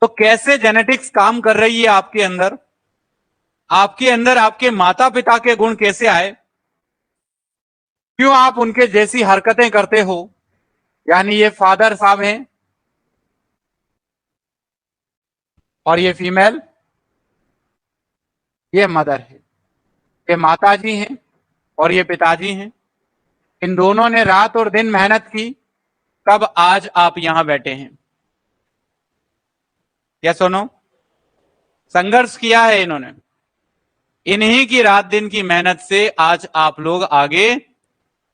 तो कैसे जेनेटिक्स काम कर रही है आपके अंदर, आपके माता पिता के गुण कैसे आए, क्यों आप उनके जैसी हरकतें करते हो। यानी ये फादर साहब हैं और ये फीमेल, ये मदर है, ये माता जी हैं और ये पिताजी हैं। इन दोनों ने रात और दिन मेहनत की, तब आज आप यहां बैठे हैं। या सुनो, संघर्ष किया है इन्होंने, इन्हीं की रात दिन की मेहनत से आज आप लोग आगे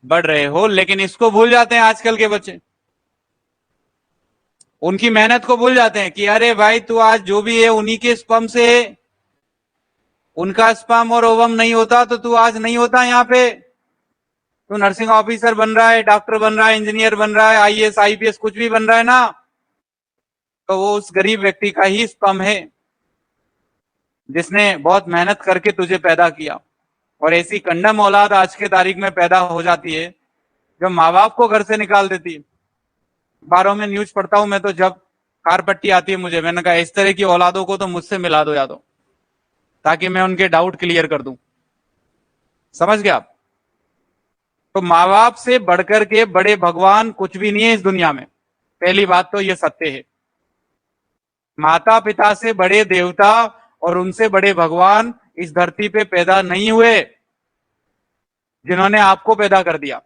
बढ़ रहे हो। लेकिन इसको भूल जाते हैं आजकल के बच्चे, उनकी मेहनत को भूल जाते हैं कि अरे भाई तू आज जो भी है उन्हीं के स्पर्म से है, उनका स्पर्म और ओवम नहीं होता तो तू आज नहीं होता यहाँ पे। तू नर्सिंग ऑफिसर बन रहा है, डॉक्टर बन रहा है, इंजीनियर बन रहा है, आईएएस आईपीएस कुछ भी बन रहा है ना, तो वो उस गरीब व्यक्ति का ही स्पर्म है जिसने बहुत मेहनत करके तुझे पैदा किया। और ऐसी कंडम औलाद आज के तारीख में पैदा हो जाती है जो माँ बाप को घर से निकाल देती है। अखबारों में न्यूज पढ़ता हूं मैं तो, जब कार पट्टी आती है मुझे, मैंने कहा इस तरह की औलादों को तो मुझसे मिला दो या तो, ताकि मैं उनके डाउट क्लियर कर दूं। समझ गए आप। तो माँ बाप से बढ़कर के बड़े भगवान कुछ भी नहीं है इस दुनिया में, पहली बात तो ये सत्य है। माता पिता से बड़े देवता और उनसे बड़े भगवान इस धरती पे पैदा नहीं हुए, जिन्होंने आपको पैदा कर दिया।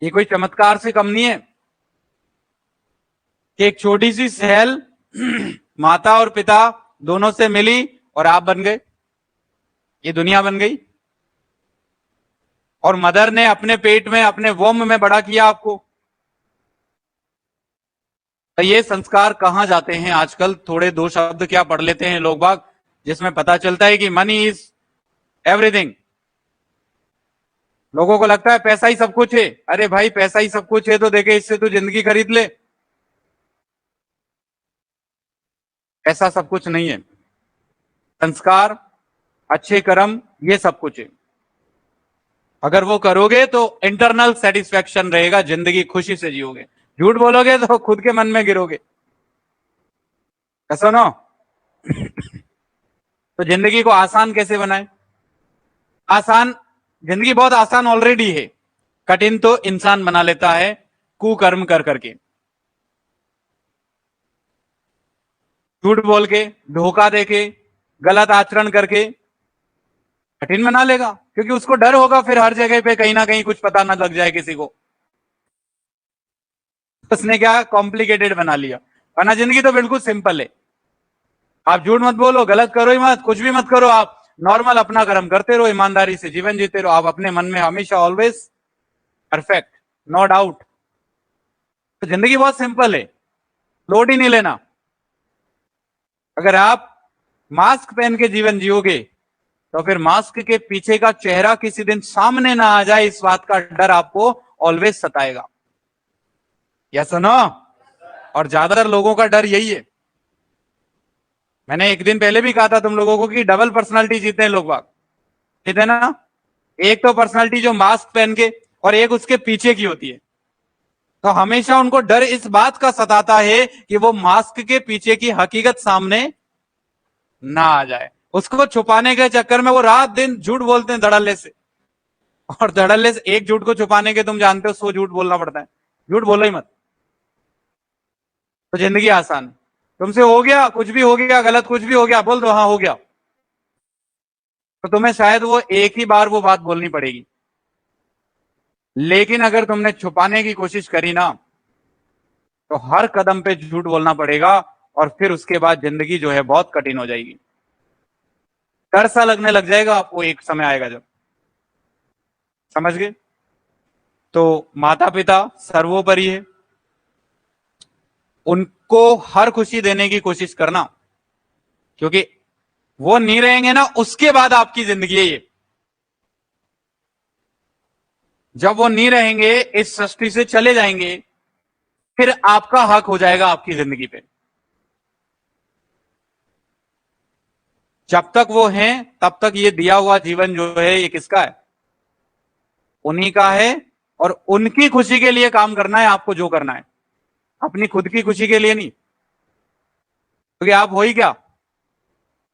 ये कोई चमत्कार से कम नहीं है कि एक छोटी सी सेल माता और पिता दोनों से मिली और आप बन गए, ये दुनिया बन गई। और मदर ने अपने पेट में, अपने वोम में बड़ा किया आपको। तो ये संस्कार कहां जाते हैं आजकल, थोड़े दो शब्द क्या पढ़ लेते हैं लोग बाग, जिसमें पता चलता है कि मनी इज एवरीथिंग। लोगों को लगता है पैसा ही सब कुछ है। अरे भाई पैसा ही सब कुछ है तो देखे इससे तू जिंदगी खरीद ले। ऐसा सब कुछ नहीं है। संस्कार, अच्छे कर्म, ये सब कुछ है। अगर वो करोगे तो इंटरनल सेटिस्फेक्शन रहेगा, जिंदगी खुशी से जियोगे। झूठ बोलोगे तो खुद के मन में गिरोगे। सुनो, तो जिंदगी को आसान कैसे बनाए। आसान, जिंदगी बहुत आसान ऑलरेडी है, कठिन तो इंसान बना लेता है कुकर्म कर करके, झूठ बोल के, धोखा देके, गलत आचरण करके कठिन बना लेगा। क्योंकि उसको डर होगा फिर हर जगह पे कहीं ना कहीं कुछ पता ना लग जाए किसी को। उसने क्या कॉम्प्लिकेटेड बना लिया, वरना जिंदगी तो बिल्कुल सिंपल है। आप झूठ मत बोलो, गलत करो ही मत, कुछ भी मत करो, आप नॉर्मल अपना कर्म करते रहो, ईमानदारी से जीवन जीते रहो। आप अपने मन में हमेशा ऑलवेज परफेक्ट, नो डाउट। तो जिंदगी बहुत सिंपल है, लोड ही नहीं लेना। अगर आप मास्क पहन के जीवन जियोगे तो फिर मास्क के पीछे का चेहरा किसी दिन सामने ना आ जाए, इस बात का डर आपको ऑलवेज सताएगा। या सुनो, और ज्यादातर लोगों का डर यही है। मैंने एक दिन पहले भी कहा था तुम लोगों को कि डबल पर्सनालिटी जीते हैं लोग बाग, जीते ना। एक तो पर्सनालिटी जो मास्क पहन के, और एक उसके पीछे की होती है। तो हमेशा उनको डर इस बात का सताता है कि वो मास्क के पीछे की हकीकत सामने ना आ जाए। उसको छुपाने के चक्कर में वो रात दिन झूठ बोलते हैं धड़ल्ले से। और धड़ल्ले से एक झूठ को छुपाने के तुम जानते हो 100 झूठ बोलना पड़ता है। झूठ बोलो ही मत, तो जिंदगी आसान है। तुमसे हो गया, कुछ भी हो गया, गलत कुछ भी हो गया, बोल दो हाँ हो गया। तो तुम्हें शायद वो एक ही बार वो बात बोलनी पड़ेगी। लेकिन अगर तुमने छुपाने की कोशिश करी ना, तो हर कदम पे झूठ बोलना पड़ेगा। और फिर उसके बाद जिंदगी जो है बहुत कठिन हो जाएगी। डर सा लगने लग जाएगा आपको, एक समय आएगा जब। समझ गए। तो माता पिता सर्वोपरि है, उनको हर खुशी देने की कोशिश करना, क्योंकि वो नहीं रहेंगे ना, उसके बाद आपकी जिंदगी है ये। जब वो नहीं रहेंगे, इस सृष्टि से चले जाएंगे, फिर आपका हक हो जाएगा आपकी जिंदगी पे। जब तक वो हैं तब तक ये दिया हुआ जीवन जो है ये किसका है, उन्हीं का है। और उनकी खुशी के लिए काम करना है आपको, जो करना है, अपनी खुद की खुशी के लिए नहीं। क्योंकि आप हो ही क्या,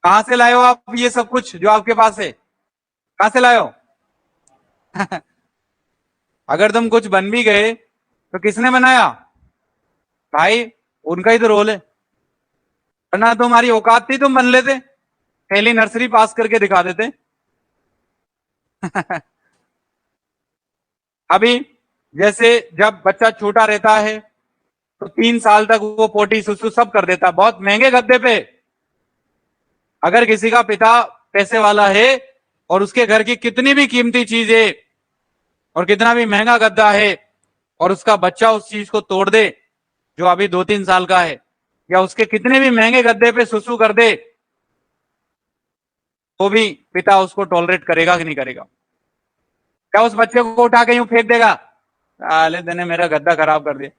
कहां से लाए हो आप ये सब कुछ जो आपके पास है, कहां से लाए हो? अगर तुम कुछ बन भी गए तो किसने बनाया? भाई, उनका ही तो रोल है। वरना तुम्हारी औकात थी तुम बन लेते, पहली नर्सरी पास करके दिखा देते। अभी जैसे जब बच्चा छोटा रहता है तो 3 साल तक वो पोटी सुसु सब कर देता, बहुत महंगे गद्दे पे। अगर किसी का पिता पैसे वाला है और उसके घर की कितनी भी कीमती चीज है और कितना भी महंगा गद्दा है और उसका बच्चा उस चीज को तोड़ दे जो अभी 2-3 साल का है, या उसके कितने भी महंगे गद्दे पे सुसु कर दे, तो भी पिता उसको टॉलरेट करेगा कि नहीं करेगा? क्या उस बच्चे को उठा के यूं फेंक देगा, साले ने मेरा गद्दा खराब कर दिया?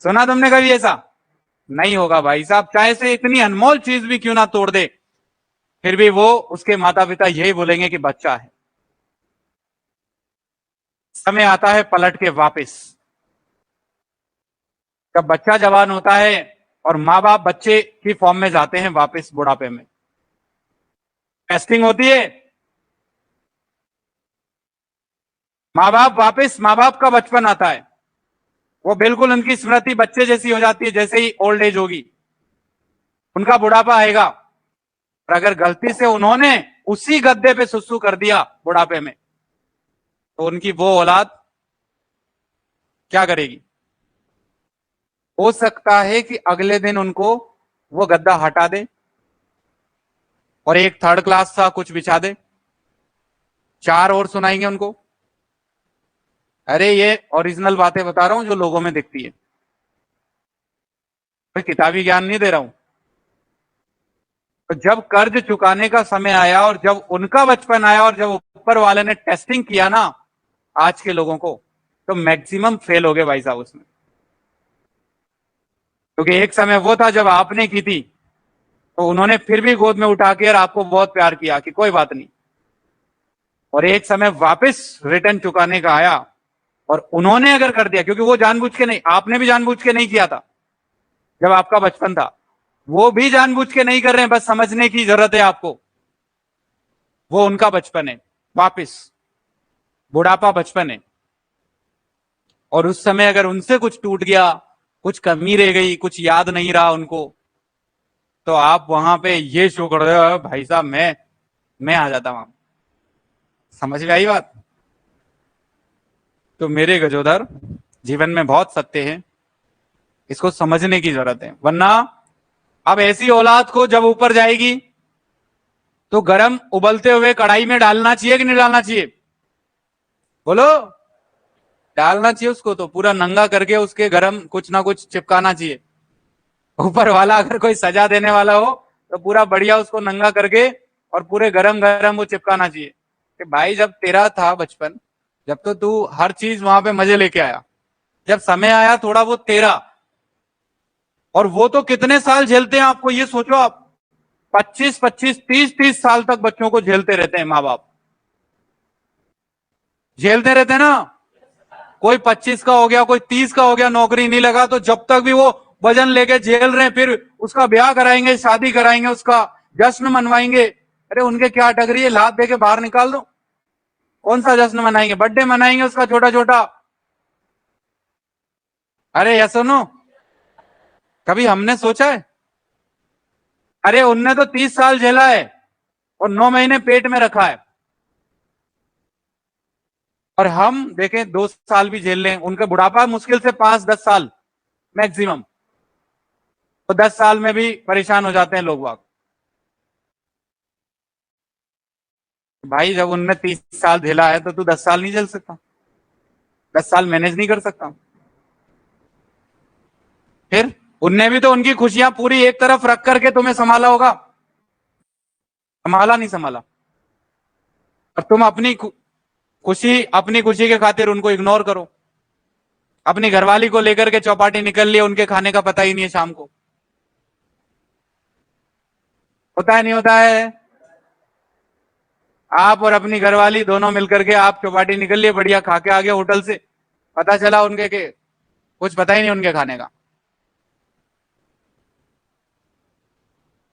सुना तुमने कभी ऐसा? नहीं होगा भाई साहब, चाहे से इतनी अनमोल चीज भी क्यों ना तोड़ दे, फिर भी वो उसके माता पिता यही बोलेंगे कि बच्चा है। समय आता है पलट के वापस, जब बच्चा जवान होता है और माँ बाप बच्चे की फॉर्म में जाते हैं वापस बुढ़ापे में। टेस्टिंग होती है, माँ बाप वापस, माँ बाप का बचपन आता है, वो बिल्कुल उनकी स्मृति बच्चे जैसी हो जाती है, जैसे ही ओल्ड एज होगी उनका बुढ़ापा आएगा। और अगर गलती से उन्होंने उसी गद्दे पे सुसु कर दिया बुढ़ापे में, तो उनकी वो औलाद क्या करेगी? हो सकता है कि अगले दिन उनको वो गद्दा हटा दे और एक थर्ड क्लास सा कुछ बिछा दे, चार और सुनाएंगे उनको। अरे ये ओरिजिनल बातें बता रहा हूं जो लोगों में दिखती है, कोई किताबी ज्ञान नहीं दे रहा हूं। तो जब कर्ज चुकाने का समय आया और जब उनका बचपन आया और जब ऊपर वाले ने टेस्टिंग किया ना आज के लोगों को, तो मैक्सिमम फेल हो गए भाई साहब उसमें। क्योंकि एक समय वो था जब आपने की थी तो उन्होंने फिर भी गोद में उठा के और आपको बहुत प्यार किया कि कोई बात नहीं, और एक समय वापस रिटर्न चुकाने का आया और उन्होंने अगर कर दिया, क्योंकि वो जानबूझ के नहीं, आपने भी जानबूझ के नहीं किया था जब आपका बचपन था, वो भी जानबूझ के नहीं कर रहे हैं, बस समझने की जरूरत है आपको। वो उनका बचपन है, वापिस बुढ़ापा बचपन है। और उस समय अगर उनसे कुछ टूट गया, कुछ कमी रह गई, कुछ याद नहीं रहा उनको, तो आप वहां पे ये शो कर रहे हो भाई साहब, मैं आ जाता वहां। समझ में आई बात? तो मेरे गजोदर, जीवन में बहुत सत्य है, इसको समझने की जरूरत है। वरना अब ऐसी औलाद को जब ऊपर जाएगी तो गरम उबलते हुए कढ़ाई में डालना चाहिए कि नहीं डालना चाहिए? बोलो। डालना चाहिए उसको, तो पूरा नंगा करके उसके गरम कुछ ना कुछ चिपकाना चाहिए। ऊपर वाला अगर कोई सजा देने वाला हो तो पूरा बढ़िया उसको नंगा करके और पूरे गरम गरम वो चिपकाना चाहिए कि भाई जब तेरा था बचपन, जब तो तू हर चीज वहां पे मजे लेके आया, जब समय आया थोड़ा वो तेरा। और वो तो कितने साल झेलते हैं आपको ये सोचो आप, 25-25, 30-30 साल तक बच्चों को झेलते रहते हैं माँ बाप, झेलते रहते हैं ना। कोई 25 का हो गया, कोई 30 का हो गया, नौकरी नहीं लगा, तो जब तक भी वो वजन लेके झेल रहे हैं, फिर उसका ब्याह कराएंगे, शादी कराएंगे, उसका जश्न मनवाएंगे। अरे उनके क्या अटक रही है, लात दे के बाहर निकाल दो। कौन सा जश्न मनाएंगे? बर्थडे मनाएंगे उसका छोटा छोटा। अरे या सुनो, कभी हमने सोचा है? अरे उनने तो 30 साल झेला है और 9 महीने पेट में रखा है, और हम देखें 2 साल भी झेल लें, उनका बुढ़ापा मुश्किल से 5-10 साल मैक्सिमम, तो 10 साल में भी परेशान हो जाते हैं लोग बाग। भाई जब उनने 30 साल झेला है तो तू 10 साल नहीं झेल सकता? 10 साल मैनेज नहीं कर सकता? फिर उनने भी तो उनकी खुशियां पूरी एक तरफ रख करके तुम्हें संभाला होगा, संभाला नहीं संभाला? और तुम अपनी खुशी के खातिर उनको इग्नोर करो। अपनी घरवाली को लेकर के चौपाटी निकल लिए, उनके खाने का पता ही नहीं है शाम को। होता है नहीं होता है? आप और अपनी घरवाली दोनों मिलकर के आप चौपाटी निकल लिए, बढ़िया खा के आ गए होटल से, पता चला उनके के कुछ पता ही नहीं उनके खाने का।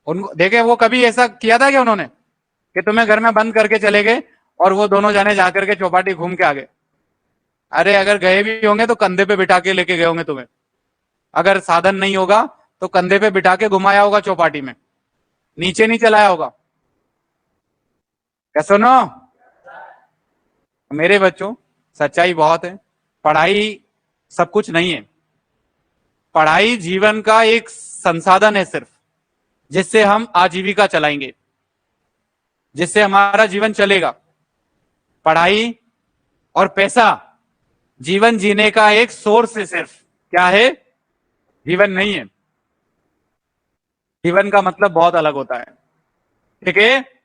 उनको देखे, वो कभी ऐसा किया था क्या उन्होंने कि तुम्हें घर में बंद करके चले गए और वो दोनों जाने जाकर के चौपाटी घूम के आ गए? अरे अगर गए भी होंगे तो कंधे पे बिठा के लेके गए होंगे तुम्हें। अगर साधन नहीं होगा तो कंधे पे बिठा के घुमाया होगा चौपाटी में, नीचे नहीं चलाया होगा। क्या सुनो मेरे बच्चों, सच्चाई बहुत है। पढ़ाई सब कुछ नहीं है। पढ़ाई जीवन का एक संसाधन है सिर्फ, जिससे हम आजीविका चलाएंगे, जिससे हमारा जीवन चलेगा। पढ़ाई और पैसा जीवन जीने का एक सोर्स है सिर्फ, क्या है? जीवन नहीं है। जीवन का मतलब बहुत अलग होता है, ठीक है।